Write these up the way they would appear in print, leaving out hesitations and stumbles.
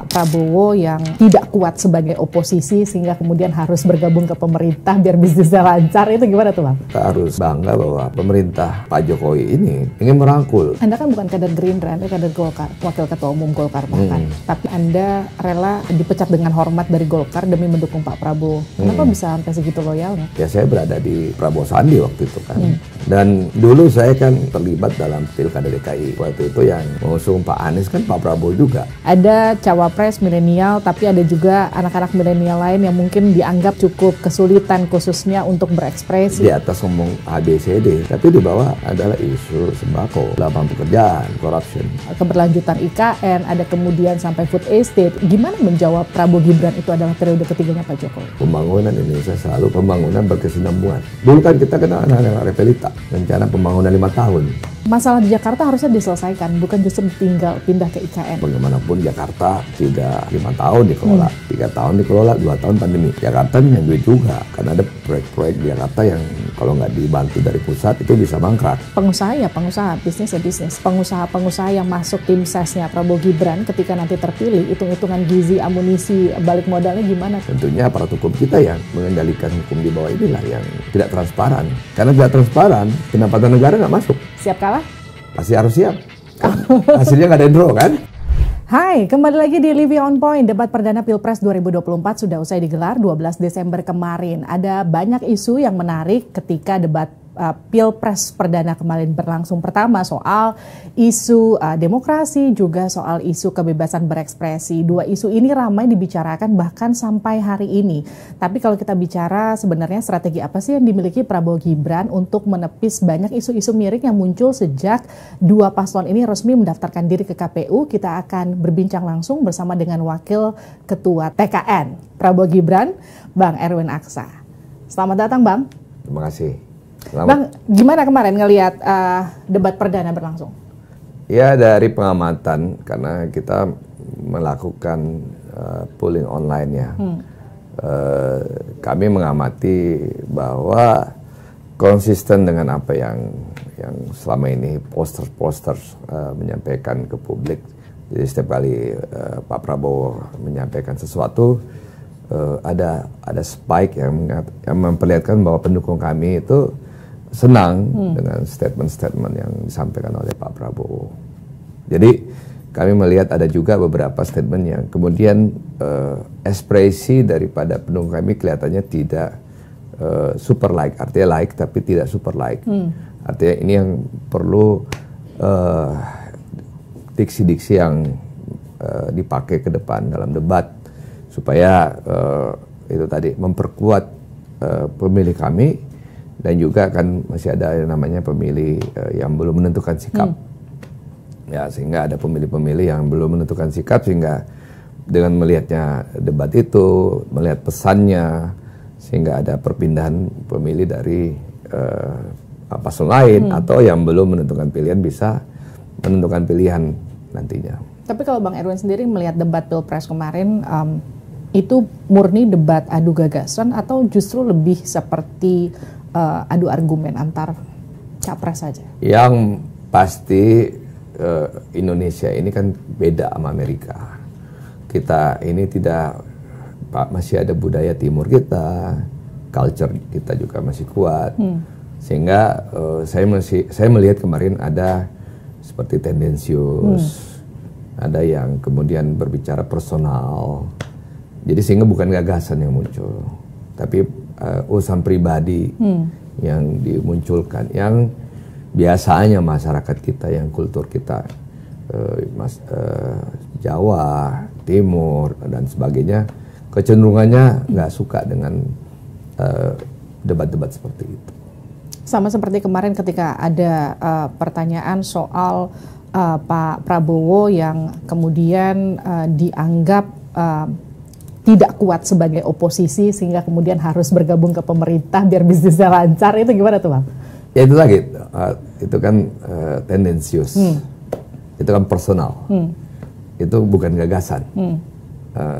Pak Prabowo yang tidak kuat sebagai oposisi sehingga kemudian harus bergabung ke pemerintah biar bisnisnya lancar, itu gimana tuh Bang? Kita harus bangga bahwa pemerintah Pak Jokowi ini ingin merangkul. Anda kan bukan kader Gerindra, Anda kader Golkar, wakil ketua umum Golkar bahkan. Tapi Anda rela dipecat dengan hormat dari Golkar demi mendukung Pak Prabowo. Kenapa bisa sampai segitu loyalnya? Ya saya berada di Prabowo Sandi waktu itu kan. Dan dulu saya kan terlibat dalam Pilkada DKI. Waktu itu yang mengusung Pak Anies kan Pak Prabowo juga. Ada cawapres milenial, tapi ada juga anak-anak milenial lain yang mungkin dianggap cukup kesulitan khususnya untuk berekspresi. Di atas ngomong ABCD, tapi di bawah adalah isu sembako, lapangan pekerjaan, corruption. Keberlanjutan IKN, ada kemudian sampai food estate. Gimana menjawab Prabowo Gibran itu adalah periode ketiganya Pak Jokowi? Pembangunan Indonesia selalu pembangunan berkesinambungan. Dulu kan kita kenal anak-anak Repelita, rencana pembangunan 5 tahun. Masalah di Jakarta harusnya diselesaikan, bukan justru pindah ke IKN. Bagaimanapun Jakarta tidak 5 tahun dikelola, 3 tahun dikelola, 2 tahun pandemi. Jakarta punya duit juga, karena ada proyek-proyek di Jakarta yang kalau nggak dibantu dari pusat itu bisa mangkrak. Pengusaha ya pengusaha, bisnis ya bisnis. Pengusaha-pengusaha yang masuk tim sesnya Prabowo Gibran ketika nanti terpilih, hitung-hitungan gizi, amunisi, balik modalnya gimana? Tentunya aparat hukum kita yang mengendalikan hukum di bawah inilah yang tidak transparan. Karena tidak transparan, pendapatan negara nggak masuk. Siap kalah? Pasti harus siap. Hasilnya nggak ada yang draw kan? Hai, kembali lagi di Living on Point. Debat perdana Pilpres 2024 sudah usai digelar 12 Desember kemarin. Ada banyak isu yang menarik ketika debat Pilpres perdana kemarin berlangsung. Pertama soal isu demokrasi, juga soal isu kebebasan berekspresi. Dua isu ini ramai dibicarakan bahkan sampai hari ini. Tapi kalau kita bicara sebenarnya strategi apa sih yang dimiliki Prabowo Gibran untuk menepis banyak isu-isu miring yang muncul sejak dua paslon ini resmi mendaftarkan diri ke KPU. Kita akan berbincang langsung bersama dengan Wakil Ketua TKN Prabowo Gibran, Bang Erwin Aksa. Selamat datang Bang. Terima kasih. Selamat. Bang, gimana kemarin ngelihat debat perdana berlangsung? Ya dari pengamatan, karena kita melakukan polling online ya. Kami mengamati bahwa konsisten dengan apa yang selama ini poster-poster menyampaikan ke publik. Jadi setiap kali Pak Prabowo menyampaikan sesuatu, ada spike yang memperlihatkan bahwa pendukung kami itu senang dengan statement-statement yang disampaikan oleh Pak Prabowo. Jadi kami melihat ada juga beberapa statement yang kemudian ekspresi daripada pendukung kami kelihatannya tidak super like, artinya like tapi tidak super like. Artinya ini yang perlu diksi-diksi yang dipakai ke depan dalam debat supaya itu tadi memperkuat pemilih kami. Dan juga kan masih ada yang namanya pemilih yang belum menentukan sikap. Ya, sehingga ada pemilih-pemilih yang belum menentukan sikap, sehingga dengan melihatnya debat itu, melihat pesannya, sehingga ada perpindahan pemilih dari paslon lain atau yang belum menentukan pilihan bisa menentukan pilihan nantinya. Tapi kalau Bang Erwin sendiri melihat debat Pilpres kemarin, itu murni debat adu gagasan atau justru lebih seperti adu argumen antar capres saja? Yang pasti Indonesia ini kan beda sama Amerika. Kita ini masih ada budaya timur kita, culture kita juga masih kuat. Sehingga saya melihat kemarin ada seperti tendensius, ada yang kemudian berbicara personal. Jadi sehingga bukan gagasan yang muncul, tapi urusan pribadi yang dimunculkan, yang biasanya masyarakat kita, yang kultur kita, Jawa, Timur, dan sebagainya, kecenderungannya nggak suka dengan debat-debat seperti itu. Sama seperti kemarin ketika ada pertanyaan soal Pak Prabowo yang kemudian dianggap tidak kuat sebagai oposisi sehingga kemudian harus bergabung ke pemerintah biar bisnisnya lancar, itu gimana tuh Bang? Ya itu lagi, itu kan tendensius, itu kan personal, itu bukan gagasan,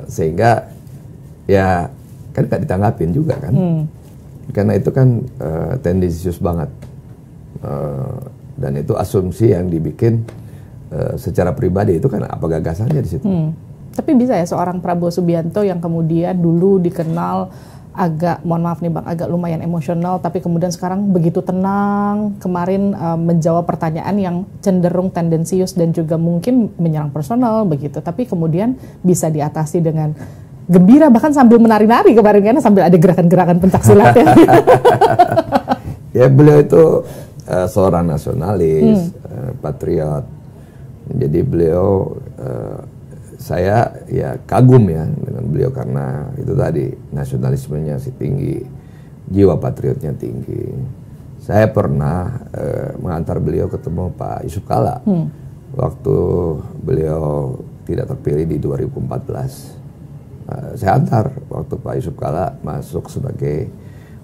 sehingga ya kan gak ditanggapin juga kan, karena itu kan tendensius banget, dan itu asumsi yang dibikin secara pribadi, itu kan apa gagasannya di situ. Tapi bisa ya seorang Prabowo Subianto yang kemudian dulu dikenal agak, mohon maaf nih Bang, agak lumayan emosional, tapi kemudian sekarang begitu tenang, kemarin menjawab pertanyaan yang cenderung tendensius dan juga mungkin menyerang personal begitu, tapi kemudian bisa diatasi dengan gembira, bahkan sambil menari-nari kemarin karena sambil ada gerakan-gerakan pencaksilat ya. Ya beliau itu seorang nasionalis, patriot. Jadi beliau saya ya kagum ya dengan beliau karena itu tadi nasionalismenya tinggi, jiwa patriotnya tinggi. Saya pernah mengantar beliau ketemu Pak Yusuf Kalla waktu beliau tidak terpilih di 2014. Saya antar waktu Pak Yusuf Kalla masuk sebagai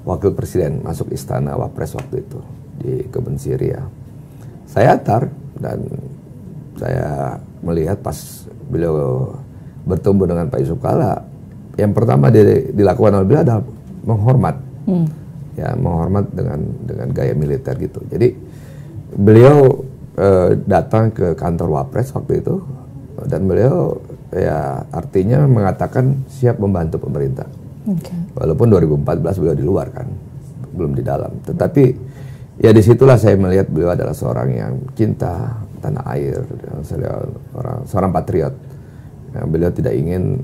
wakil presiden, masuk istana Wapres waktu itu di Kebun Siria. Saya antar dan saya melihat pas beliau bertemu dengan Pak Yusuf Kalla, yang pertama dilakukan oleh beliau adalah menghormat, ya menghormat dengan gaya militer gitu. Jadi beliau datang ke kantor Wapres waktu itu dan beliau ya artinya mengatakan siap membantu pemerintah. Okay. Walaupun 2014 beliau di luar kan, belum di dalam. Tetapi ya disitulah saya melihat beliau adalah seorang yang cinta tanah air, seorang patriot. Yang beliau tidak ingin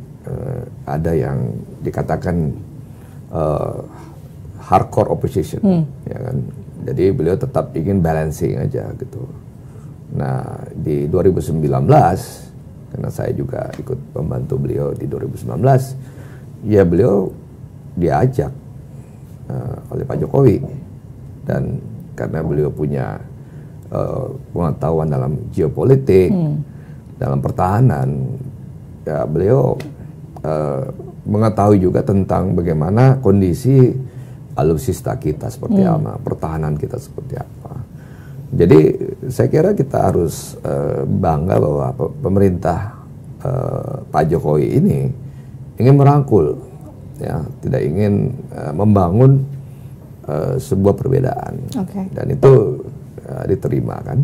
ada yang dikatakan hardcore opposition, ya kan. Jadi beliau tetap ingin balancing aja gitu. Nah di 2019, karena saya juga ikut membantu beliau di 2019, ya beliau diajak oleh Pak Jokowi, dan karena beliau punya pengetahuan dalam geopolitik, dalam pertahanan, ya beliau mengetahui juga tentang bagaimana kondisi alutsista kita seperti apa, pertahanan kita seperti apa. Jadi saya kira kita harus bangga bahwa pemerintah Pak Jokowi ini ingin merangkul, ya tidak ingin membangun sebuah perbedaan, dan itu diterima kan.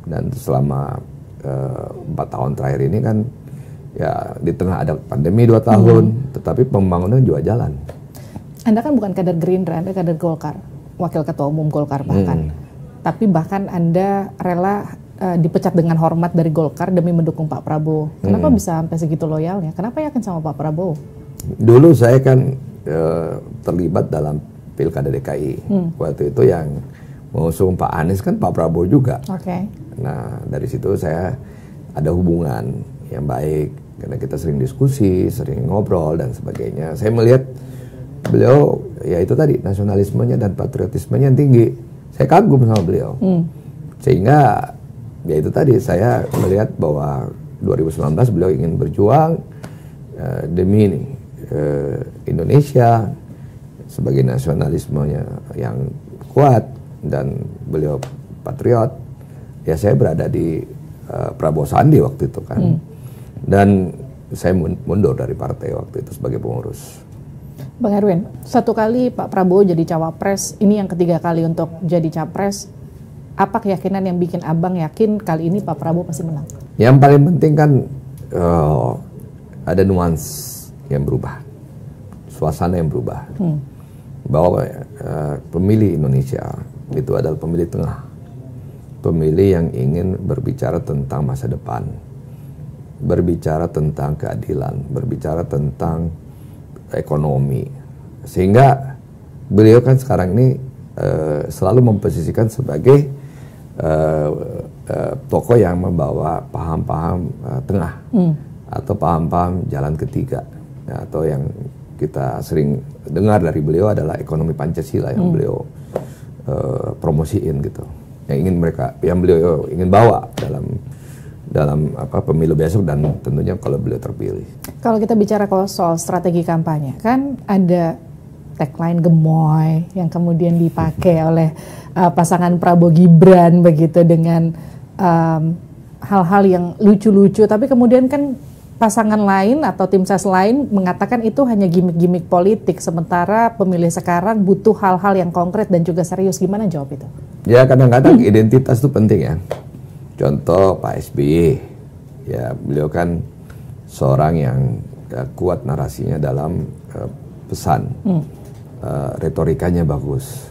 Dan selama 4 tahun terakhir ini kan ya di tengah ada pandemi 2 tahun, tetapi pembangunan juga jalan. Anda kan bukan kader Gerindra, Anda kader Golkar, wakil ketua umum Golkar bahkan. Tapi bahkan Anda rela dipecat dengan hormat dari Golkar demi mendukung Pak Prabowo. Kenapa bisa sampai segitu loyalnya? Kenapa yakin sama Pak Prabowo? Dulu saya kan terlibat dalam Pilkada DKI. Waktu itu yang mengusung Pak Anies kan Pak Prabowo juga. Nah dari situ saya ada hubungan yang baik karena kita sering diskusi, sering ngobrol dan sebagainya. Saya melihat beliau ya itu tadi nasionalismenya dan patriotismenya yang tinggi. Saya kagum sama beliau. Sehingga ya itu tadi saya melihat bahwa 2019 beliau ingin berjuang demi Indonesia sebagai nasionalismenya yang kuat, dan beliau patriot. Ya saya berada di Prabowo Sandi waktu itu kan, dan saya mundur dari partai waktu itu sebagai pengurus. Bang Erwin, 1 kali Pak Prabowo jadi cawapres, ini yang ketiga kali untuk jadi capres. Apa keyakinan yang bikin abang yakin kali ini Pak Prabowo pasti menang? Yang paling penting kan ada nuans yang berubah, suasana yang berubah. Bahwa pemilih Indonesia itu adalah pemilih tengah, pemilih yang ingin berbicara tentang masa depan, berbicara tentang keadilan, berbicara tentang ekonomi. Sehingga beliau kan sekarang ini selalu memposisikan sebagai tokoh yang membawa paham-paham tengah, atau paham-paham jalan ketiga, atau yang kita sering dengar dari beliau adalah ekonomi Pancasila yang beliau promosiin gitu, yang beliau ingin bawa dalam pemilu besok dan tentunya kalau beliau terpilih. Kalau kita bicara soal strategi kampanye, kan ada tagline gemoy yang kemudian dipakai oleh pasangan Prabowo Gibran begitu, dengan hal-hal yang lucu-lucu, tapi kemudian kan pasangan lain atau tim ses lain mengatakan itu hanya gimmick-gimmick politik, sementara pemilih sekarang butuh hal-hal yang konkret dan juga serius. Gimana jawab itu? Ya kadang-kadang identitas itu penting ya. Contoh Pak SBY, ya beliau kan seorang yang kuat narasinya dalam pesan, retorikanya bagus.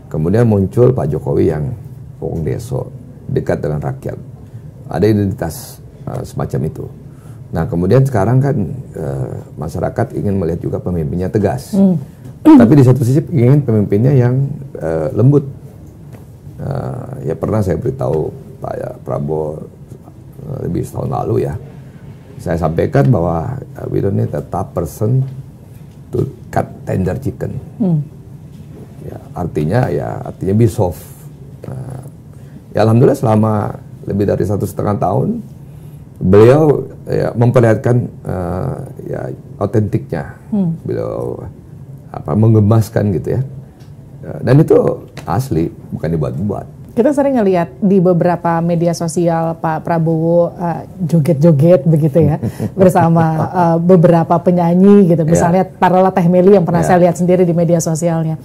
Kemudian muncul Pak Jokowi yang wong deso, dekat dengan rakyat, ada identitas semacam itu. Nah kemudian sekarang kan masyarakat ingin melihat juga pemimpinnya tegas, tapi di satu sisi ingin pemimpinnya yang lembut. Ya pernah saya beritahu Pak Prabowo lebih setahun lalu ya, saya sampaikan bahwa we don't need a tough person to cut tender chicken. Ya, artinya be soft. Ya alhamdulillah selama lebih dari 1,5 tahun beliau ya, memperlihatkan ya autentiknya. Beliau menggemaskan gitu ya. Dan itu asli, bukan dibuat-buat. Kita sering ngelihat di beberapa media sosial Pak Prabowo joget-joget begitu ya bersama beberapa penyanyi gitu. Misalnya taruhlah Teh Meli yang pernah saya lihat sendiri di media sosialnya.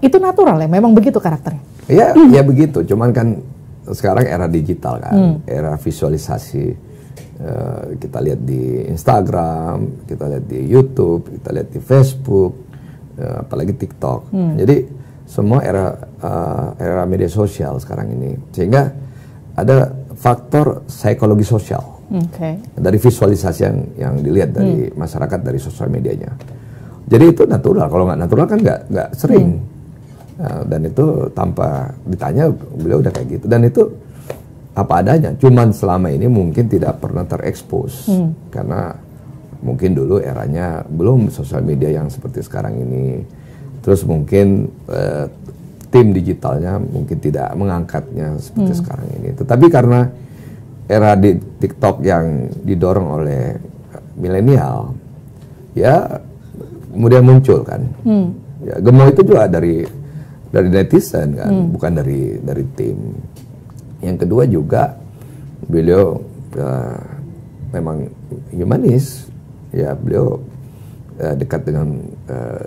Itu natural ya, memang begitu karakternya. Ya begitu. Cuman kan sekarang era digital kan, era visualisasi. Kita lihat di Instagram, kita lihat di YouTube, kita lihat di Facebook, apalagi TikTok. Jadi semua era media sosial sekarang ini, sehingga ada faktor psikologi sosial dari visualisasi yang dilihat dari masyarakat dari sosial medianya. Jadi itu natural. Kalau nggak natural kan nggak sering. Dan itu tanpa ditanya beliau udah kayak gitu. Dan itu apa adanya. Cuman selama ini mungkin tidak pernah terekspos karena mungkin dulu eranya belum sosial media yang seperti sekarang ini. Terus mungkin tim digitalnya mungkin tidak mengangkatnya seperti sekarang ini. Tetapi karena era di TikTok yang didorong oleh milenial, ya kemudian muncul kan. Ya, gemoy itu juga dari netizen kan, bukan dari tim. Yang kedua juga beliau memang humanis, ya beliau dekat dengan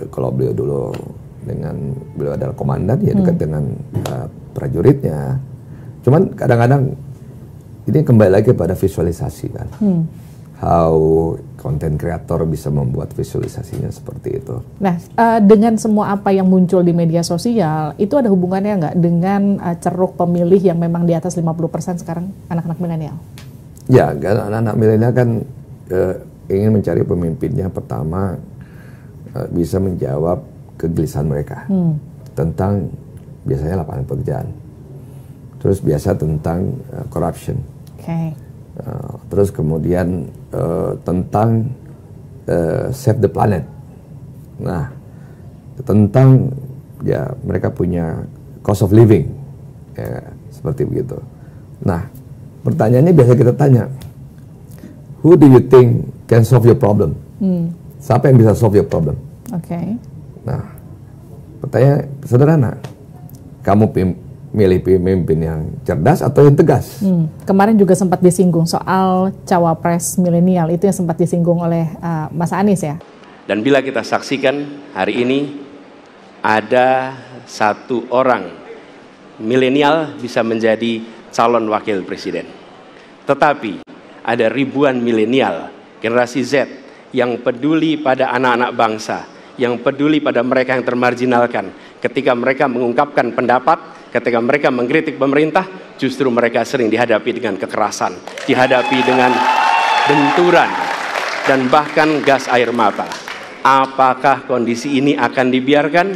kalau beliau dulu beliau adalah komandan ya dekat dengan prajuritnya. Cuman kadang-kadang ini kembali lagi pada visualisasi kan. How content creator bisa membuat visualisasinya seperti itu. Nah, dengan semua apa yang muncul di media sosial, itu ada hubungannya nggak dengan ceruk pemilih yang memang di atas 50% sekarang anak-anak milenial? Ya, karena anak-anak milenial kan ingin mencari pemimpinnya pertama bisa menjawab kegelisahan mereka tentang biasanya lapangan pekerjaan. Terus biasa tentang corruption. Terus kemudian tentang save the planet. Nah, tentang ya mereka punya cost of living, ya, seperti begitu. Nah, pertanyaannya biasa kita tanya, who do you think can solve your problem? Siapa yang bisa solve your problem? Nah, pertanyaan sederhana, kamu milih pemimpin yang cerdas atau yang tegas? Kemarin juga sempat disinggung soal cawapres milenial, itu yang sempat disinggung oleh Mas Anies ya. Dan bila kita saksikan hari ini ada satu orang milenial bisa menjadi calon wakil presiden. Tetapi ada ribuan milenial generasi Z yang peduli pada anak-anak bangsa, yang peduli pada mereka yang termarginalkan. Ketika mereka mengungkapkan pendapat, ketika mereka mengkritik pemerintah, justru mereka sering dihadapi dengan kekerasan, dihadapi dengan benturan, dan bahkan gas air mata. Apakah kondisi ini akan dibiarkan?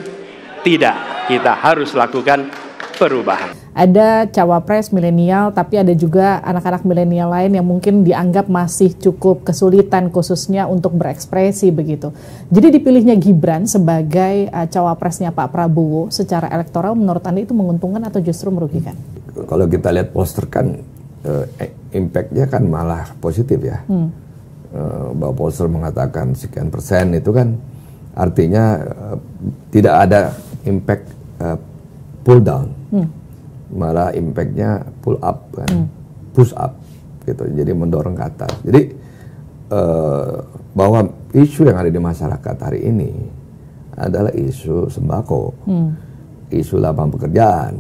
Tidak, kita harus lakukan perubahan. Ada cawapres milenial, tapi ada juga anak-anak milenial lain yang mungkin dianggap masih cukup kesulitan khususnya untuk berekspresi begitu. Jadi dipilihnya Gibran sebagai cawapresnya Pak Prabowo secara elektoral menurut Anda itu menguntungkan atau justru merugikan? Kalau kita lihat poster kan impact-nya kan malah positif ya. Bahwa poster mengatakan sekian persen itu kan artinya tidak ada impact pull down. Malah impactnya pull up kan, push up gitu, jadi mendorong ke atas. Jadi bahwa isu yang ada di masyarakat hari ini adalah isu sembako, isu lapangan pekerjaan,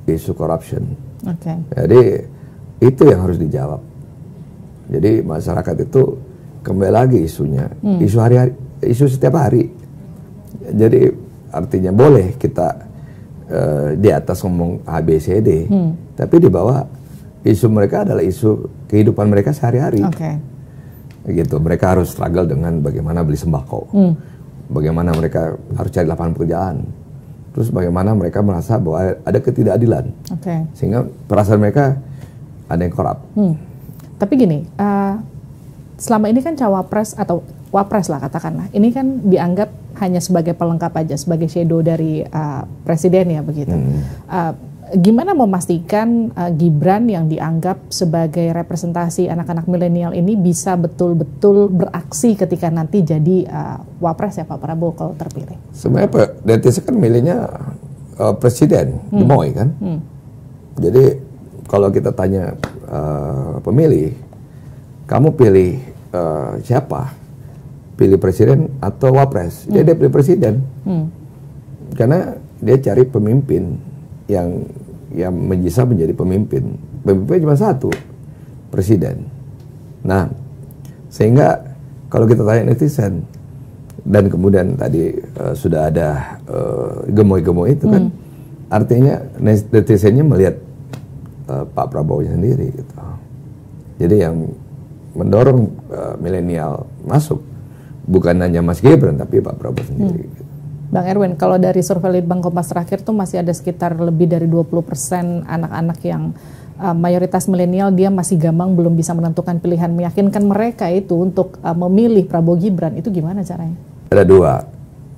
isu corruption. Jadi itu yang harus dijawab. Jadi masyarakat itu kembali lagi isunya, isu hari-hari, isu setiap hari. Jadi artinya boleh kita di atas ngomong ABCD, tapi di bawah isu mereka adalah isu kehidupan mereka sehari-hari. Gitu, mereka harus struggle dengan bagaimana beli sembako, bagaimana mereka harus cari lapangan pekerjaan, terus bagaimana mereka merasa bahwa ada ketidakadilan, sehingga perasaan mereka ada yang korup. Tapi gini, selama ini kan cawapres atau wapres lah katakanlah, ini kan dianggap hanya sebagai pelengkap aja, sebagai shadow dari presiden ya begitu. Gimana memastikan Gibran yang dianggap sebagai representasi anak-anak milenial ini bisa betul-betul beraksi ketika nanti jadi wapres ya Pak Prabowo kalau terpilih? Sebenarnya Pak Dentis kan milihnya presiden, Gemoy kan. Jadi kalau kita tanya pemilih, kamu pilih siapa? Pilih presiden atau wapres? Dia pilih presiden, karena dia cari pemimpin yang bisa menjadi pemimpin. Pemimpin cuma satu, presiden. Nah, sehingga kalau kita tanya netizen, dan kemudian tadi sudah ada gemoy-gemoy itu kan, artinya netizennya melihat Pak Prabowo sendiri gitu. Jadi yang mendorong milenial masuk bukan hanya Mas Gibran tapi Pak Prabowo sendiri. Gitu. Bang Erwin, kalau dari survei Litbang Kompas terakhir tuh masih ada sekitar lebih dari 20% anak-anak yang mayoritas milenial dia masih gambang belum bisa menentukan pilihan, meyakinkan mereka itu untuk memilih Prabowo Gibran, itu gimana caranya? Ada dua,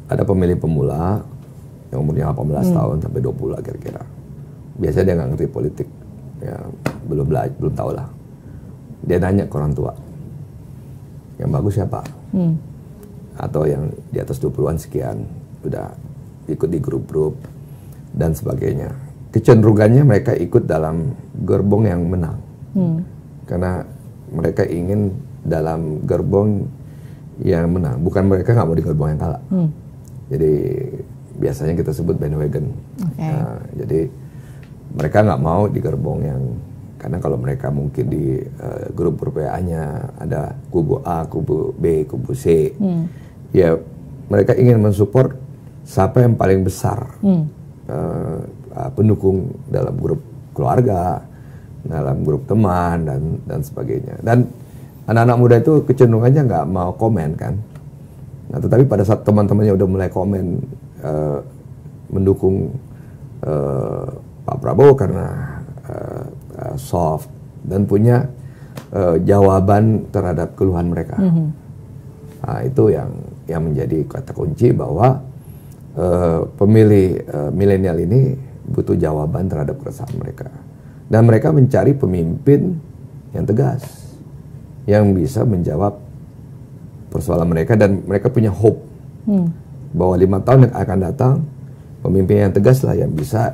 ada pemilih pemula yang umurnya 18 tahun sampai 20 lah kira-kira. Biasanya dia nggak ngerti politik, ya, belum tahu lah. Dia nanya ke orang tua, yang bagus siapa? Atau yang di atas 20-an sekian, udah ikut di grup-grup dan sebagainya. Kecenderungannya mereka ikut dalam gerbong yang menang, karena mereka ingin dalam gerbong yang menang, bukan mereka nggak mau di gerbong yang kalah. Jadi biasanya kita sebut bandwagon. Nah, jadi mereka nggak mau di gerbong yang, karena kalau mereka mungkin di grup-grup WA-nya ada kubu A, kubu B, kubu C, ya mereka ingin mensupport siapa yang paling besar pendukung dalam grup keluarga, dalam grup teman dan sebagainya. Dan anak-anak muda itu kecenderungannya nggak mau komen kan. Nah, tetapi pada saat teman-temannya udah mulai komen mendukung Pak Prabowo karena soft dan punya jawaban terhadap keluhan mereka. Nah, itu yang menjadi kata kunci bahwa pemilih milenial ini butuh jawaban terhadap keresahan mereka. Dan mereka mencari pemimpin yang tegas, yang bisa menjawab persoalan mereka, dan mereka punya hope bahwa 5 tahun yang akan datang pemimpin yang tegas lah yang bisa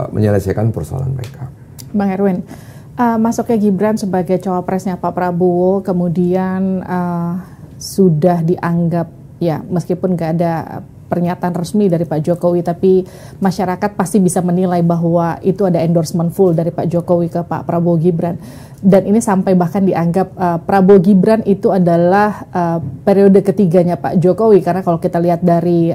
menyelesaikan persoalan mereka. Bang Erwin, masuknya Gibran sebagai cawapresnya Pak Prabowo kemudian sudah dianggap, ya meskipun nggak ada pernyataan resmi dari Pak Jokowi, tapi masyarakat pasti bisa menilai bahwa itu ada endorsement full dari Pak Jokowi ke Pak Prabowo Gibran. Dan ini sampai bahkan dianggap Prabowo Gibran itu adalah periode ketiganya Pak Jokowi, karena kalau kita lihat dari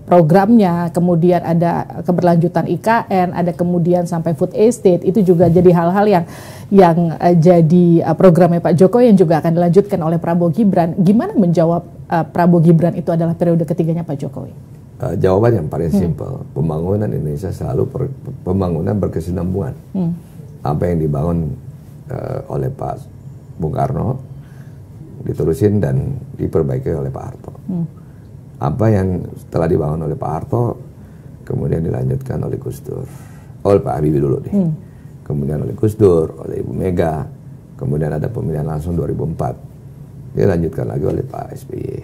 programnya, kemudian ada keberlanjutan IKN, ada kemudian sampai food estate, itu juga jadi hal-hal yang jadi programnya Pak Jokowi yang juga akan dilanjutkan oleh Prabowo Gibran. Gimana menjawab Prabowo Gibran itu adalah periode ketiganya Pak Jokowi? Jawaban yang paling simpel, pembangunan Indonesia selalu pembangunan berkesinambungan. Apa yang dibangun oleh Pak Bung Karno diterusin dan diperbaiki oleh Pak Harto. Apa yang telah dibangun oleh Pak Harto kemudian dilanjutkan oleh Gus Dur, oleh Pak Habibie dulu nih, kemudian oleh Gus Dur, oleh Ibu Mega, kemudian ada pemilihan langsung 2004, dilanjutkan lagi oleh Pak SBY,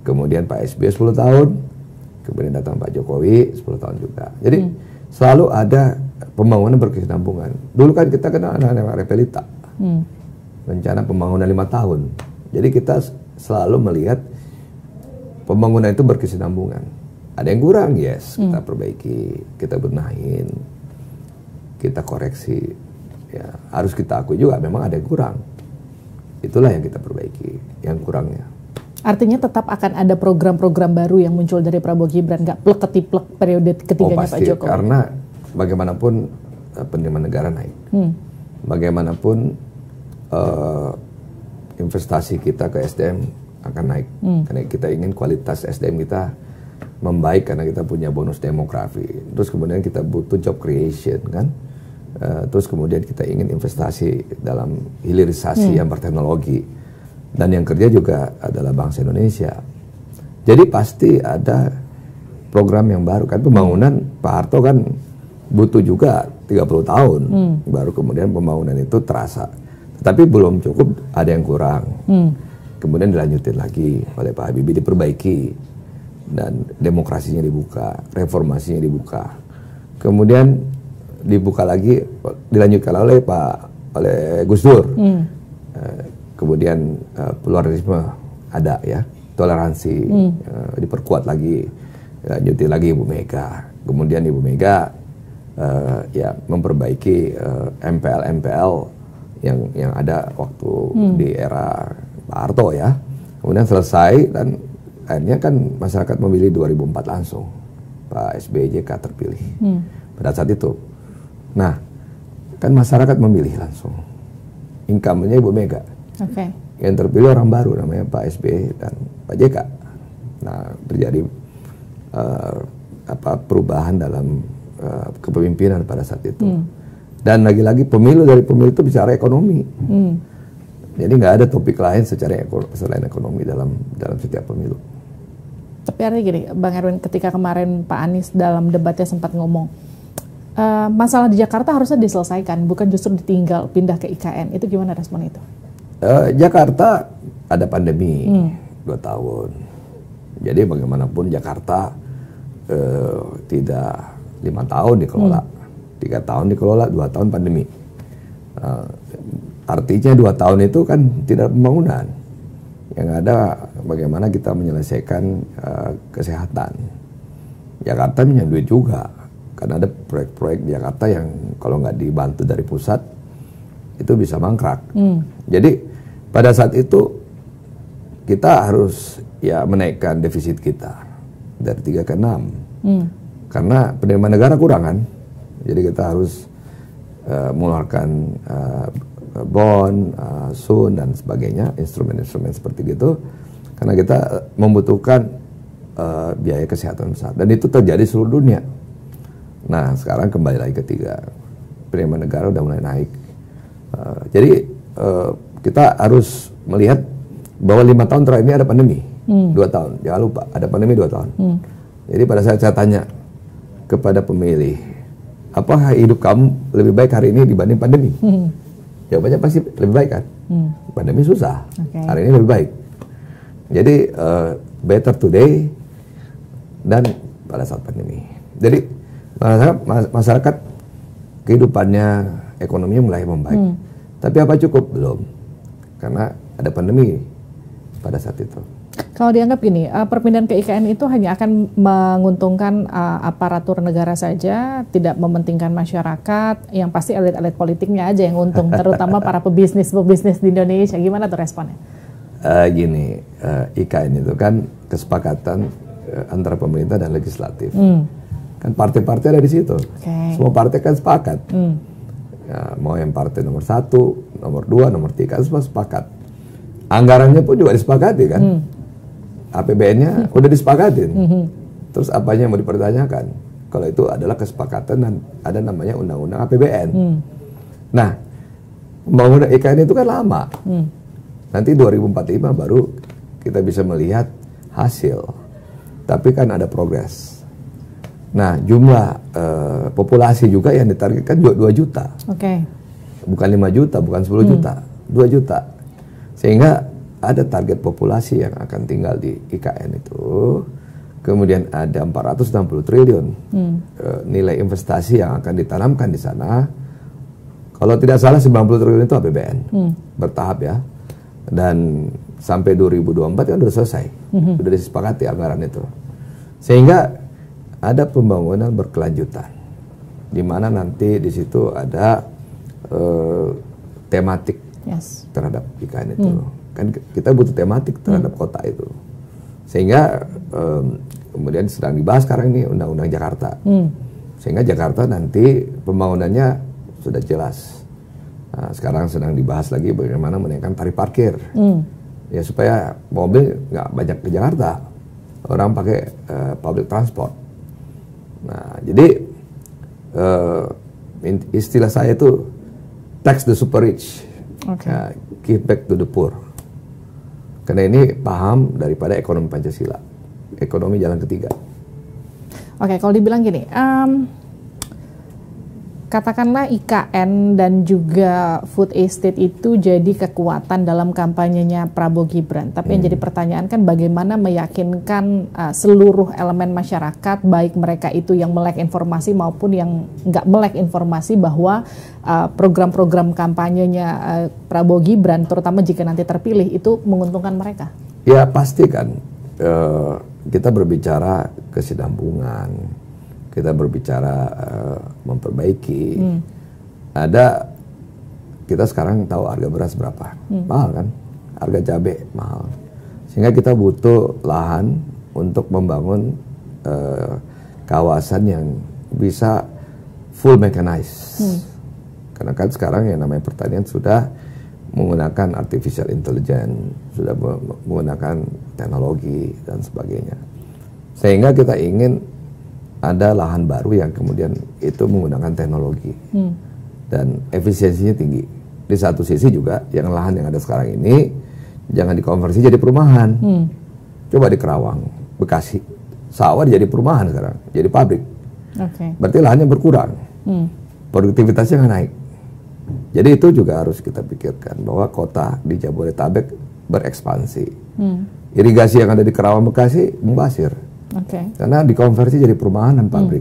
kemudian Pak SBY 10 tahun, kemudian datang Pak Jokowi 10 tahun juga. Jadi selalu ada pembangunan berkesinambungan. Dulu kan kita kenal anak-anak Repelita, rencana pembangunan 5 tahun. Jadi kita selalu melihat pembangunan itu berkesinambungan. Ada yang kurang, yes, kita perbaiki, kita benahin, kita koreksi, ya harus kita akui juga memang ada yang kurang. Itulah yang kita perbaiki, yang kurangnya. Artinya tetap akan ada program-program baru yang muncul dari Prabowo Gibran, nggak plek-ketiplek periode ketiganya Pak Jokowi? Karena bagaimanapun penerimaan negara naik. Bagaimanapun investasi kita ke SDM akan naik. Karena kita ingin kualitas SDM kita membaik karena kita punya bonus demografi. Terus kemudian kita butuh job creation kan. Terus kemudian kita ingin investasi dalam hilirisasi yang berteknologi. Dan yang kerja juga adalah bangsa Indonesia. Jadi pasti ada program yang baru. Kan pembangunan Pak Harto kan butuh juga 30 tahun. Baru kemudian pembangunan itu terasa. Tetapi belum cukup, ada yang kurang. Kemudian dilanjutin lagi oleh Pak Habibie, diperbaiki. Dan demokrasinya dibuka, reformasinya dibuka. Kemudian dibuka lagi, dilanjutkan oleh Gus Dur. Kemudian pluralisme ada ya, toleransi diperkuat lagi, lanjutin lagi Ibu Mega. Kemudian Ibu Mega ya memperbaiki MPL yang ada waktu di era Pak Harto ya. Kemudian selesai dan akhirnya kan masyarakat memilih 2004 langsung Pak SBY JK terpilih pada saat itu. Nah kan masyarakat memilih langsung, incumbent-nya Ibu Mega. Yang terpilih orang baru namanya Pak SBY dan Pak JK. Nah terjadi perubahan dalam kepemimpinan pada saat itu. Dan lagi-lagi pemilu dari pemilu itu bicara ekonomi. Jadi nggak ada topik lain selain ekonomi dalam setiap pemilu. Tapi artinya gini, Bang Erwin, ketika kemarin Pak Anies dalam debatnya sempat ngomong masalah di Jakarta harusnya diselesaikan, bukan justru ditinggal pindah ke IKN. Itu gimana respon itu? Jakarta ada pandemi 2 tahun. Jadi bagaimanapun Jakarta tidak 5 tahun dikelola, 3 tahun dikelola, 2 tahun pandemi. Artinya 2 tahun itu kan tidak pembangunan. Yang ada bagaimana kita menyelesaikan kesehatan. Jakarta punya duit juga, karena ada proyek-proyek di Jakarta yang kalau nggak dibantu dari pusat itu bisa mangkrak. Jadi pada saat itu kita harus ya menaikkan defisit kita dari 3 ke 6 karena penerimaan negara kurang kan. Jadi kita harus mengeluarkan bond, sun dan sebagainya, instrumen-instrumen seperti itu karena kita membutuhkan biaya kesehatan besar dan itu terjadi seluruh dunia. Nah sekarang kembali lagi ke 3, penerimaan negara udah mulai naik. Jadi kita harus melihat bahwa 5 tahun terakhir ini ada pandemi, 2 tahun, jangan lupa ada pandemi 2 tahun. Jadi pada saat saya tanya kepada pemilih, apakah hidup kamu lebih baik hari ini dibanding pandemi? Jawabannya pasti lebih baik kan? Pandemi susah, hari ini lebih baik. Jadi better today dan pada saat pandemi. Jadi masyarakat kehidupannya, ekonominya mulai membaik. Tapi apa cukup? Belum. Karena ada pandemi pada saat itu. Kalau dianggap gini, perpindahan ke IKN itu hanya akan menguntungkan aparatur negara saja, tidak mementingkan masyarakat, yang pasti elit-elit politiknya aja yang untung, terutama para pebisnis di Indonesia. Gimana tuh responnya? IKN itu kan kesepakatan antara pemerintah dan legislatif. Kan partai-partai ada di situ. Semua partai kan sepakat. Ya, mau yang partai nomor 1, nomor 2, nomor 3 semua sepakat. Anggarannya pun juga disepakati kan. APBN-nya udah disepakatin. Terus apanya yang mau dipertanyakan? Kalau itu adalah kesepakatan dan ada namanya undang-undang APBN. Nah, pembangunan IKN itu kan lama. Nanti 2045 baru kita bisa melihat hasil. Tapi kan ada progres. Nah, jumlah populasi juga yang ditargetkan 2 juta. Bukan 5 juta, bukan 10 juta. 2 juta. Sehingga ada target populasi yang akan tinggal di IKN itu. Kemudian ada 460 triliun nilai investasi yang akan ditanamkan di sana. Kalau tidak salah 90 triliun itu APBN. Bertahap ya. Dan sampai 2024 kan sudah selesai. Sudah disepakati anggaran itu. Sehingga ada pembangunan berkelanjutan. Di mana nanti di situ ada tematik terhadap IKN itu. Kan kita butuh tematik terhadap kota itu. Sehingga kemudian sedang dibahas sekarang ini Undang-Undang Jakarta. Sehingga Jakarta nanti pembangunannya sudah jelas. Nah, sekarang sedang dibahas lagi bagaimana menaikkan tarif parkir. Ya supaya mobil nggak banyak ke Jakarta. Orang pakai public transport. Nah, jadi istilah saya itu tax the super rich, give back to the poor. Karena ini paham daripada ekonomi Pancasila, ekonomi jalan ketiga. Oke, kalau dibilang gini, katakanlah IKN dan juga food estate itu jadi kekuatan dalam kampanyenya Prabowo Gibran. Tapi yang jadi pertanyaan kan bagaimana meyakinkan seluruh elemen masyarakat, baik mereka itu yang melek informasi maupun yang nggak melek informasi bahwa program-program kampanyenya Prabowo Gibran, terutama jika nanti terpilih, itu menguntungkan mereka. Ya pasti kan, kita berbicara kesinambungan. Kita berbicara memperbaiki. Ada, kita sekarang tahu harga beras berapa, mahal kan, harga cabai mahal. Sehingga kita butuh lahan untuk membangun kawasan yang bisa full mechanized. Karena kan sekarang yang namanya pertanian sudah menggunakan artificial intelligence, sudah menggunakan teknologi dan sebagainya. Sehingga kita ingin ada lahan baru yang kemudian itu menggunakan teknologi dan efisiensinya tinggi. Di satu sisi juga yang lahan yang ada sekarang ini jangan dikonversi jadi perumahan. Coba di Kerawang, Bekasi, sawah jadi perumahan sekarang, jadi pabrik. Berarti lahannya berkurang, produktivitasnya nggak naik. Jadi itu juga harus kita pikirkan bahwa kota di Jabodetabek berekspansi. Irigasi yang ada di Kerawang, Bekasi membasir. Karena dikonversi jadi perumahan dan pabrik.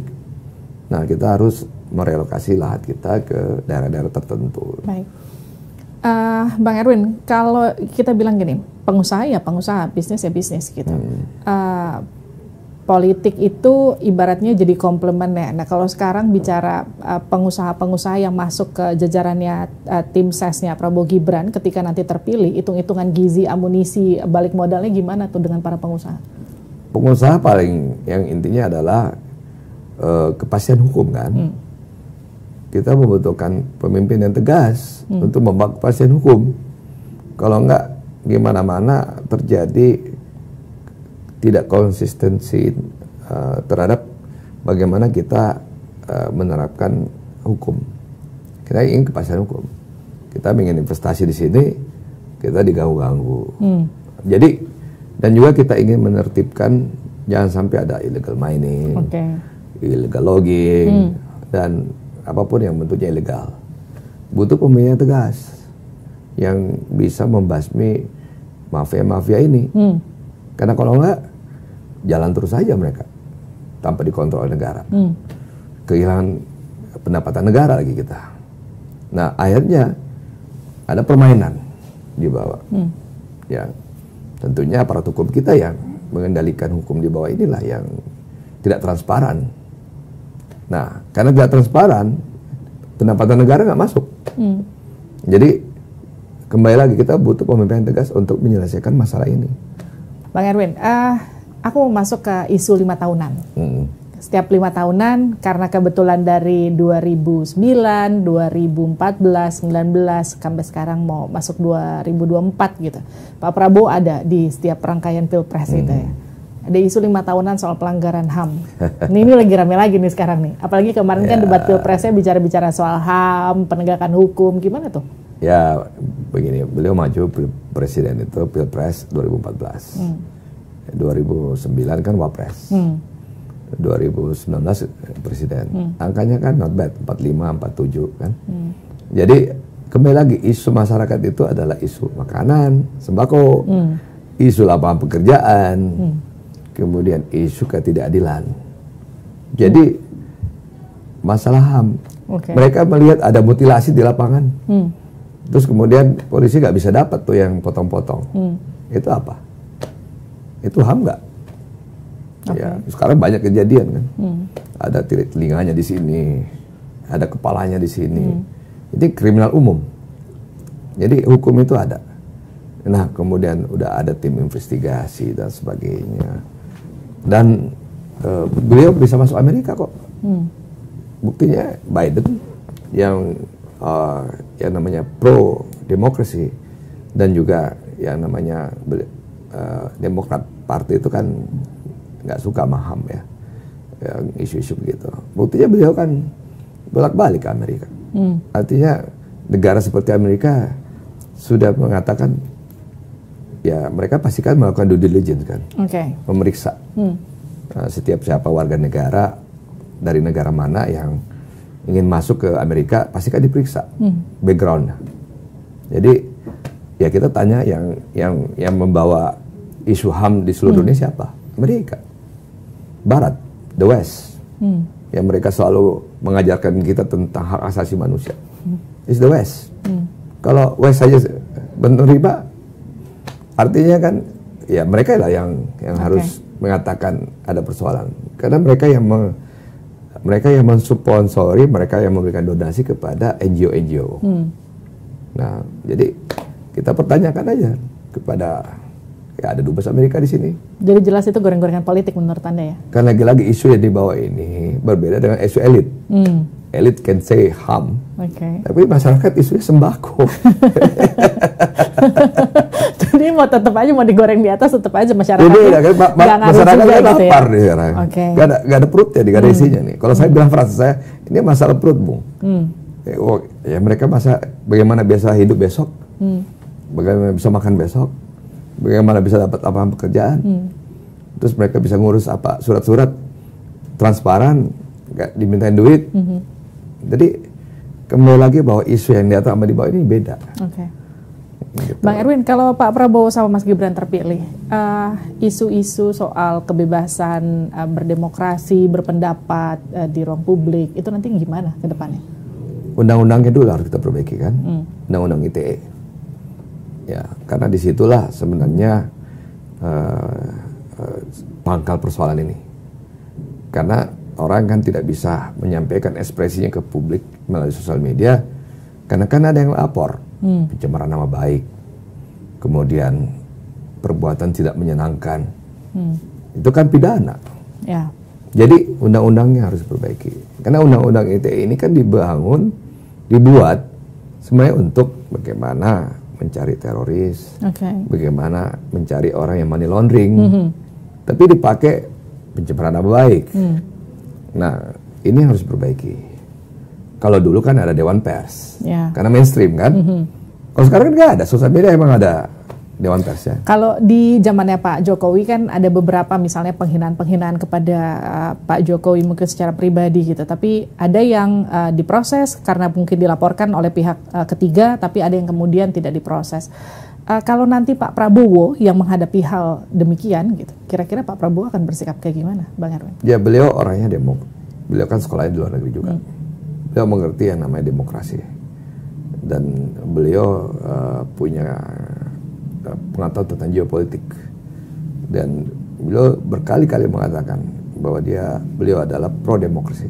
Nah, kita harus merelokasi lahan kita ke daerah-daerah tertentu. Baik. Bang Erwin, kalau kita bilang gini, pengusaha ya pengusaha, bisnis ya bisnis gitu. Politik itu ibaratnya jadi komplement ya. Nah, kalau sekarang bicara pengusaha-pengusaha yang masuk ke jajarannya tim sesnya Prabowo Gibran ketika nanti terpilih, hitung-hitungan gizi, amunisi, balik modalnya gimana tuh dengan para pengusaha? Pengusaha paling yang intinya adalah kepastian hukum kan. Kita membutuhkan pemimpin yang tegas untuk membawa kepastian hukum. Kalau enggak, gimana-mana terjadi tidak konsistensi terhadap bagaimana kita menerapkan hukum. Kita ingin kepastian hukum. Kita ingin investasi di sini, kita diganggu-ganggu. Jadi dan juga kita ingin menertibkan jangan sampai ada illegal mining, illegal logging, dan apapun yang bentuknya ilegal. Butuh pemimpin yang tegas, yang bisa membasmi mafia-mafia ini. Karena kalau enggak, jalan terus saja mereka, tanpa dikontrol negara. Kehilangan pendapatan negara lagi kita. Nah, akhirnya ada permainan di bawah. Ya. Tentunya aparat hukum kita yang mengendalikan hukum di bawah inilah yang tidak transparan. Nah, karena tidak transparan, pendapatan negara nggak masuk. Jadi, kembali lagi kita butuh pemimpin yang tegas untuk menyelesaikan masalah ini. Bang Erwin, aku mau masuk ke isu 5 tahunan. Setiap 5 tahunan, karena kebetulan dari 2009, 2014, 19, sampai sekarang mau masuk 2024 gitu. Pak Prabowo ada di setiap rangkaian Pilpres gitu ya. Ada isu 5 tahunan soal pelanggaran HAM. Ini lagi rame lagi nih sekarang nih. Apalagi kemarin kan debat Pilpresnya bicara-bicara soal HAM, penegakan hukum, gimana tuh? Ya, begini, beliau maju presiden itu Pilpres 2014. 2009 kan Wapres. 2019 presiden. Angkanya kan not bad, 45, 47 kan. Jadi kembali lagi isu masyarakat itu adalah isu makanan, sembako, isu lapangan pekerjaan, kemudian isu ketidakadilan. Jadi masalah HAM. Mereka melihat ada mutilasi di lapangan. Terus kemudian polisi nggak bisa dapat tuh yang potong-potong. Itu apa? Itu HAM nggak? Ya, sekarang banyak kejadian kan. Ada telinganya di sini, ada kepalanya di sini. Ini kriminal umum. Jadi hukum itu ada. Nah, kemudian udah ada tim investigasi dan sebagainya. Dan beliau bisa masuk Amerika kok. Buktinya Biden yang namanya pro demokrasi dan juga yang namanya Demokrat Party itu kan nggak suka maham ya, isu-isu begitu. Buktinya beliau kan bolak-balik ke Amerika. Artinya negara seperti Amerika sudah mengatakan ya mereka pasti kan melakukan due diligence kan, memeriksa setiap siapa warga negara dari negara mana yang ingin masuk ke Amerika pasti kan diperiksa background. Jadi ya kita tanya yang membawa isu HAM di seluruh dunia siapa? Amerika, Barat, the West. Yang mereka selalu mengajarkan kita tentang hak asasi manusia. It's the West. Kalau West saja menerima, artinya kan ya mereka lah yang harus mengatakan ada persoalan. Karena mereka yang mensponsori, mereka yang memberikan donasi kepada NGO-NGO. Nah, jadi kita pertanyakan aja kepada ya ada dubes Amerika di sini. Jadi jelas itu goreng-gorengan politik menurut Anda ya? Kan lagi-lagi isu yang dibawa ini berbeda dengan isu elit. Elit can say HAM, tapi masyarakat isunya sembako. Jadi mau tetap aja mau digoreng di atas tetap aja masyarakat. Jadi masyarakat juga lapar gitu ya? nih sekarang. Gak ada perutnya, gak ada isinya nih. Kalau saya bilang frasa saya, ini masalah perut, Bung. Ya mereka bagaimana biasa hidup besok, bagaimana bisa makan besok, bagaimana bisa dapat lapangan pekerjaan, terus mereka bisa ngurus apa surat-surat transparan, nggak dimintain duit. Jadi kembali lagi bahwa isu yang di atas sama di bawah ini beda. Gitu. Bang Erwin, kalau Pak Prabowo sama Mas Gibran terpilih, isu-isu soal kebebasan berdemokrasi, berpendapat di ruang publik itu nanti gimana ke depannya? Undang-undangnya dulu harus kita perbaiki kan, undang-undang ITE. Ya, karena disitulah sebenarnya pangkal persoalan ini. Karena orang kan tidak bisa menyampaikan ekspresinya ke publik melalui sosial media, karena kan ada yang lapor, pencemaran nama baik, kemudian perbuatan tidak menyenangkan, itu kan pidana. Ya. Jadi undang-undangnya harus diperbaiki. Karena undang-undang ITE ini kan dibuat sebenarnya untuk bagaimana mencari teroris, bagaimana mencari orang yang money laundering, tapi dipakai pencemaran nama baik. Nah, ini harus diperbaiki. Kalau dulu kan ada Dewan Pers, karena mainstream kan. Kalau sekarang kan nggak ada, sosial media emang ada Dewan Persnya. Kalau di zamannya Pak Jokowi kan ada beberapa misalnya penghinaan-penghinaan kepada Pak Jokowi mungkin secara pribadi gitu. Tapi ada yang diproses karena mungkin dilaporkan oleh pihak ketiga, tapi ada yang kemudian tidak diproses. Kalau nanti Pak Prabowo yang menghadapi hal demikian gitu, kira-kira Pak Prabowo akan bersikap kayak gimana, Bang Erwin? Ya beliau orangnya beliau kan sekolahnya di luar negeri juga. Beliau mengerti yang namanya demokrasi. Dan beliau punya pengetahuan tentang geopolitik, dan beliau berkali-kali mengatakan bahwa beliau adalah pro demokrasi.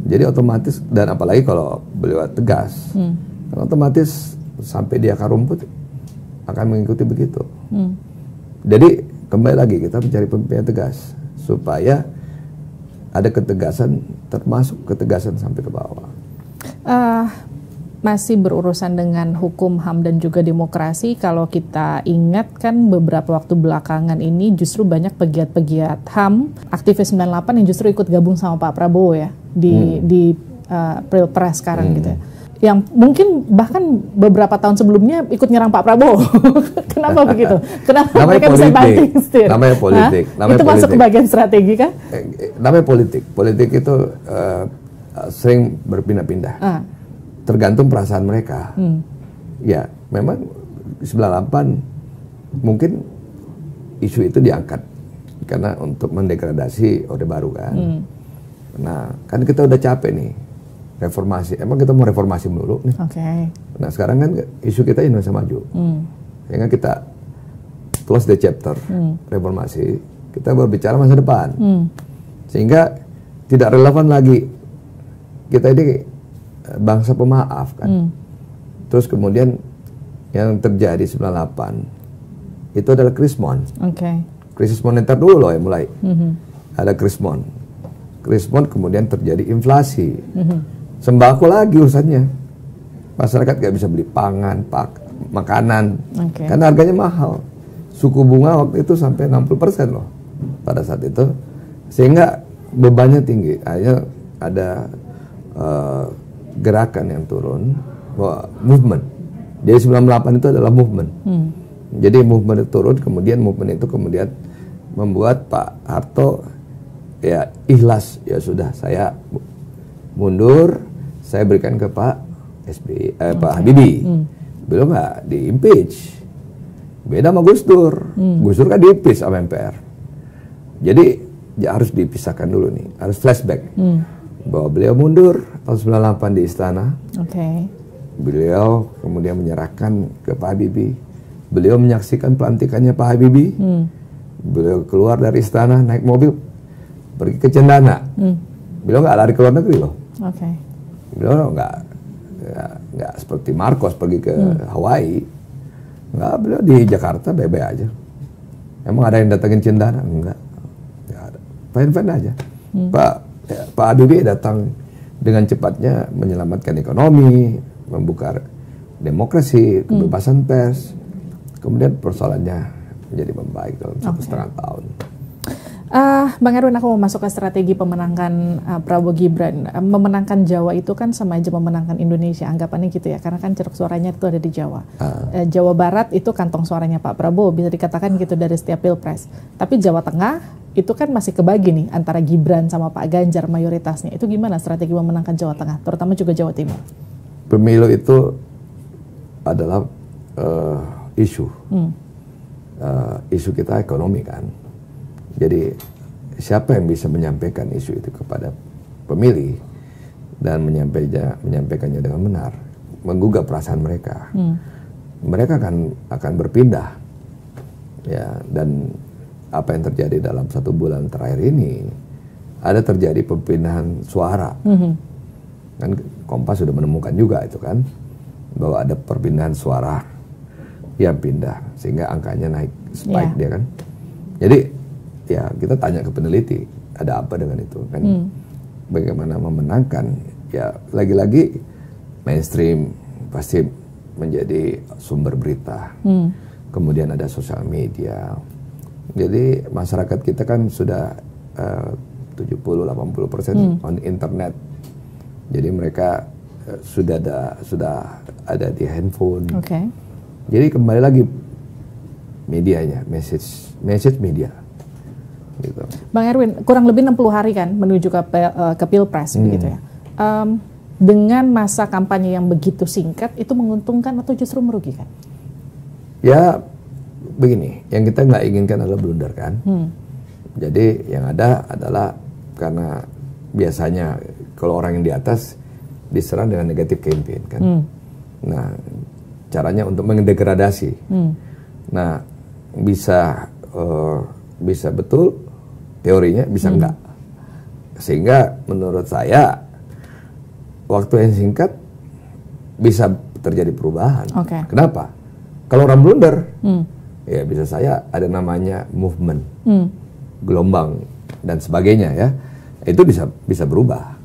Jadi otomatis, dan apalagi kalau beliau tegas, kan otomatis sampai di akar rumput akan mengikuti begitu. Jadi kembali lagi kita mencari pemimpin yang tegas supaya ada ketegasan, termasuk ketegasan sampai ke bawah. Masih berurusan dengan hukum HAM dan juga demokrasi, kalau kita ingat kan beberapa waktu belakangan ini justru banyak pegiat-pegiat HAM, aktivis 98 yang justru ikut gabung sama Pak Prabowo ya di Pilpres sekarang gitu ya. Yang mungkin bahkan beberapa tahun sebelumnya ikut nyerang Pak Prabowo. Kenapa begitu? Kenapa mereka bisa banting setir? Namanya politik. Itu masuk ke bagian strategi kan? Namanya politik. Politik itu sering berpindah-pindah. Tergantung perasaan mereka. Ya, memang 98 mungkin isu itu diangkat karena untuk mendegradasi Orde Baru kan. Nah, kan kita udah capek nih reformasi. Emang kita mau reformasi dulu nih. Nah, sekarang kan isu kita Indonesia Maju. Sehingga kita close the chapter reformasi. Kita berbicara masa depan. Sehingga tidak relevan lagi kita ini bangsa pemaaf kan. Terus kemudian yang terjadi 98 itu adalah krismon. Krisis moneter dulu loh yang mulai. Ada krismon. Krismon kemudian terjadi inflasi. Sembako lagi urusannya. Masyarakat gak bisa beli pangan, makanan. Karena harganya mahal. Suku bunga waktu itu sampai 60% loh pada saat itu. Sehingga bebannya tinggi. Akhirnya ada gerakan yang turun, movement. Jadi 98 itu adalah movement. Jadi movement itu turun, kemudian movement itu kemudian membuat Pak Harto ya ikhlas, ya sudah saya mundur, saya berikan ke Pak SBY, Pak Habibie. Beliau nggak di impeach. Beda sama Gus Dur. Gus Dur kan di impeach sama MPR. Jadi ya harus dipisahkan dulu nih, harus flashback. Bahwa beliau mundur tahun 98 di istana. Beliau kemudian menyerahkan ke Pak Habibie. Beliau menyaksikan pelantikannya Pak Habibie. Beliau keluar dari istana naik mobil pergi ke Cendana. Beliau nggak lari ke luar negeri loh. Beliau nggak seperti Marcos pergi ke Hawaii. Nggak, beliau di Jakarta bebe aja. Emang ada yang datangin Cendana? Enggak ada. Fine-fine aja. Pak Habibie datang dengan cepatnya menyelamatkan ekonomi, membuka demokrasi, kebebasan pers. Kemudian persoalannya menjadi membaik dalam 1,5 tahun. Bang Erwin, aku mau masuk ke strategi pemenangkan Prabowo Gibran. Memenangkan Jawa itu kan sama aja memenangkan Indonesia, anggapannya gitu ya, karena kan ceruk suaranya itu ada di Jawa. Jawa Barat itu kantong suaranya Pak Prabowo, bisa dikatakan gitu dari setiap pilpres. Tapi Jawa Tengah itu kan masih kebagi nih antara Gibran sama Pak Ganjar mayoritasnya. Itu gimana strategi memenangkan Jawa Tengah, terutama juga Jawa Timur? Pemilu itu adalah isu. Isu kita ekonomi kan. Jadi siapa yang bisa menyampaikan isu itu kepada pemilih dan menyampaikannya dengan benar, menggugah perasaan mereka, mereka akan berpindah, ya. Dan apa yang terjadi dalam 1 bulan terakhir ini, ada terjadi perpindahan suara, kan Kompas sudah menemukan juga itu kan, bahwa ada perpindahan suara yang pindah sehingga angkanya naik spike dia kan. Jadi ya kita tanya ke peneliti, ada apa dengan itu kan? Bagaimana memenangkan? Ya lagi-lagi mainstream pasti menjadi sumber berita. Kemudian ada sosial media. Jadi masyarakat kita kan sudah 70-80% on internet. Jadi mereka sudah ada di handphone. Jadi kembali lagi medianya, message media. Gitu. Bang Erwin, kurang lebih 60 hari kan menuju ke Pilpres begitu ya. Dengan masa kampanye yang begitu singkat, itu menguntungkan atau justru merugikan? Ya begini, yang kita nggak inginkan adalah blunder kan. Jadi yang ada adalah karena biasanya kalau orang yang di atas diserang dengan negatif campaign kan. Nah caranya untuk mendegradasi. Nah bisa betul teorinya, bisa enggak. Sehingga menurut saya waktu yang singkat bisa terjadi perubahan. Kenapa? Kalau orang blunder, ya bisa saya ada namanya movement, gelombang dan sebagainya ya. Itu bisa berubah.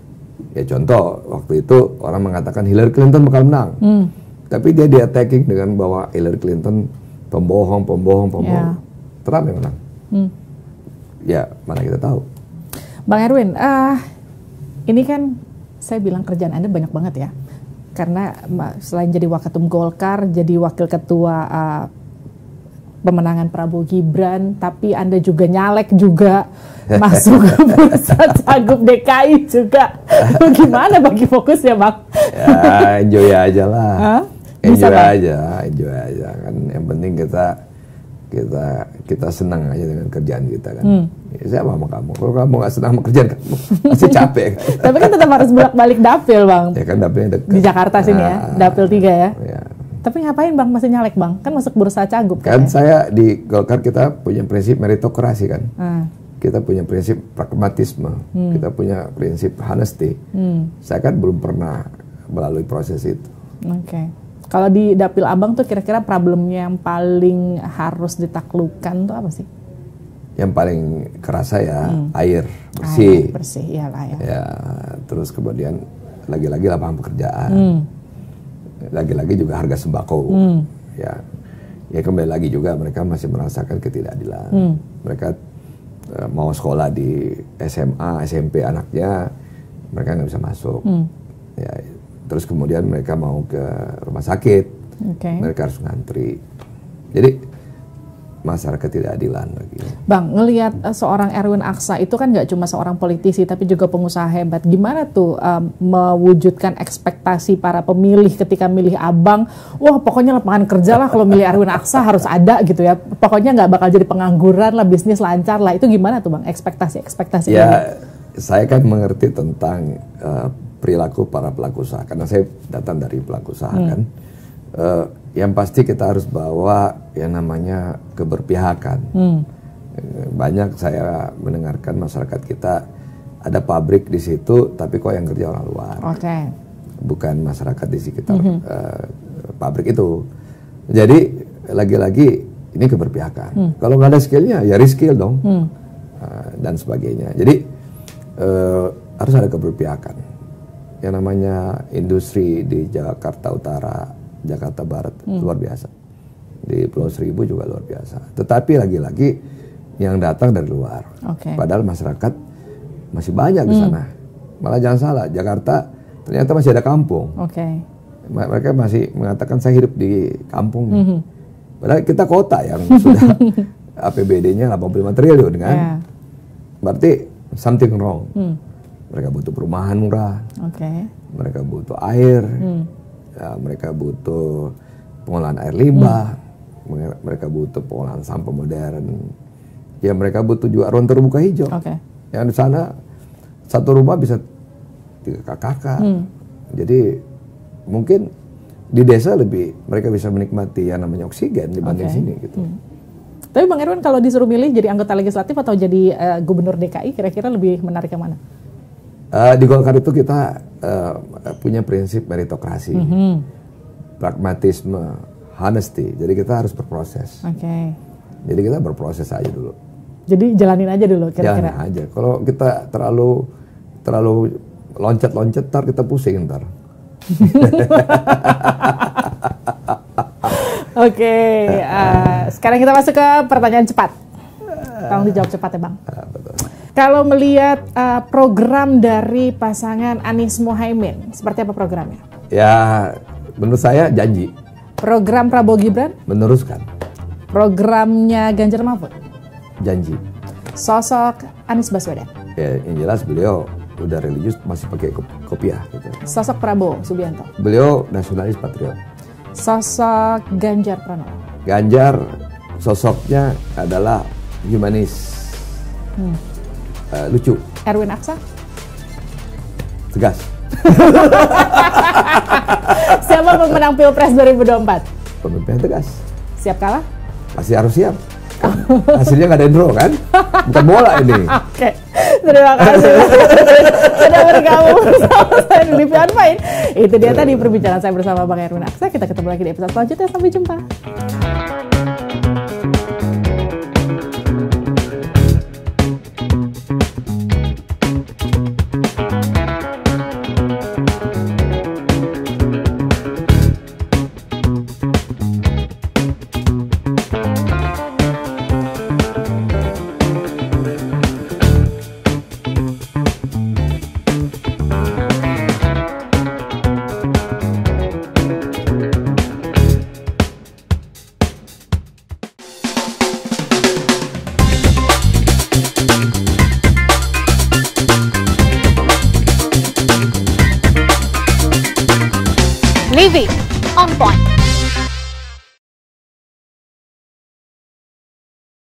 Ya contoh waktu itu orang mengatakan Hillary Clinton bakal menang. Tapi dia di-attacking dengan bahwa Hillary Clinton pembohong. Trump yang menang. Ya, mana kita tahu. Bang Erwin, ini kan saya bilang kerjaan Anda banyak banget ya. Karena selain jadi Waketum Golkar, jadi Wakil Ketua pemenangan Prabowo Gibran, tapi Anda juga nyalek juga, masuk ke bursa Cagup DKI juga. Gimana bagi fokusnya, Bang? Ya, enjoy aja lah. Enjoy aja. Kan yang penting kita senang aja dengan kerjaan kita kan. Ya, saya sama kamu. Kalau kamu nggak senang sama kerjaan kamu, pasti capek kan. Tapi kan tetap harus bolak-balik dapil, Bang. Ya kan dapilnya dekat. Di Jakarta sini ya, dapil 3 ya. Tapi ngapain Bang masih nyalek, Bang? Kan masuk bursa Cagup kan. Saya di Golkar kita punya prinsip meritokrasi kan. Kita punya prinsip pragmatisme. Kita punya prinsip honesty. Saya kan belum pernah melalui proses itu. Oke. Kalau di Dapil Abang tuh kira-kira problemnya yang paling harus ditaklukkan tuh apa sih? Yang paling kerasa ya air bersih. Air bersih, iyalah ya. Ya, terus kemudian lagi-lagi lapangan pekerjaan. Lagi-lagi juga harga sembako. Ya kembali lagi juga mereka masih merasakan ketidakadilan. Mereka mau sekolah di SMA, SMP anaknya, mereka nggak bisa masuk. Ya, terus kemudian mereka mau ke rumah sakit, mereka harus ngantri. Jadi masyarakat ketidakadilan lagi. Bang, ngelihat seorang Erwin Aksa itu kan nggak cuma seorang politisi tapi juga pengusaha hebat. Gimana tuh mewujudkan ekspektasi para pemilih ketika milih Abang? Wah, pokoknya lapangan kerja lah kalau milih Erwin Aksa harus ada gitu ya. Pokoknya nggak bakal jadi pengangguran lah, bisnis lancar lah. Itu gimana tuh Bang, ekspektasi? Ya, saya kan mengerti tentang perilaku para pelaku usaha karena saya datang dari pelaku usaha kan. Yang pasti kita harus bawa yang namanya keberpihakan. Banyak saya mendengarkan masyarakat kita ada pabrik di situ, tapi kok yang kerja orang luar, bukan masyarakat di sekitar pabrik itu. Jadi lagi-lagi ini keberpihakan. Kalau nggak ada skillnya ya reskill dong, dan sebagainya. Jadi harus ada keberpihakan. Yang namanya industri di Jakarta Utara, Jakarta Barat luar biasa, di Pulau Seribu juga luar biasa. Tetapi lagi-lagi yang datang dari luar, padahal masyarakat masih banyak di sana. Malah jangan salah, Jakarta ternyata masih ada kampung. Mereka masih mengatakan saya hidup di kampung. Padahal kita kota yang sudah APBD-nya 85 triliun kan. Berarti something wrong. Mereka butuh perumahan murah. Mereka butuh air. Ya, mereka butuh pengolahan air limbah, mereka butuh pengolahan sampah modern. Ya mereka butuh juga ruang terbuka hijau. Yang di sana satu rumah bisa 3 kakak. Jadi mungkin di desa mereka bisa menikmati yang namanya oksigen dibanding sini gitu. Tapi Bang Erwin kalau disuruh milih jadi anggota legislatif atau jadi gubernur DKI, kira-kira lebih menarik yang mana? Di Golkar itu kita punya prinsip meritokrasi, pragmatisme, honesty. Jadi kita harus berproses. Jadi kita berproses aja dulu. Jadi jalanin aja dulu kira-kira. Jalanin aja. Kalau kita terlalu loncat-loncat, ntar kita pusing ntar. Sekarang kita masuk ke pertanyaan cepat. Tolong dijawab cepat ya Bang. Betul. Kalau melihat program dari pasangan Anies Mohaimin, seperti apa programnya? Ya, menurut saya janji. Program Prabowo Gibran? Meneruskan. Programnya Ganjar Mahfud? Janji. Sosok Anies Baswedan? Ya, yang jelas beliau udah religius, masih pakai kopiah gitu. Sosok Prabowo Subianto? Beliau nasionalis patriot. Sosok Ganjar Pranowo? Ganjar sosoknya adalah humanis. Lucu. Erwin Aksa? Tegas. Siapa pemenang Pilpres 2024? Pemimpin tegas. Siap kalah? Masih harus siap. Hasilnya nggak ada draw kan? Bukan bola ini. Terima kasih sudah bergabung bersama saya di TV On Point. Itu dia tadi perbincangan saya bersama Bang Erwin Aksa. Kita ketemu lagi di episode selanjutnya. Sampai jumpa. TV On Point.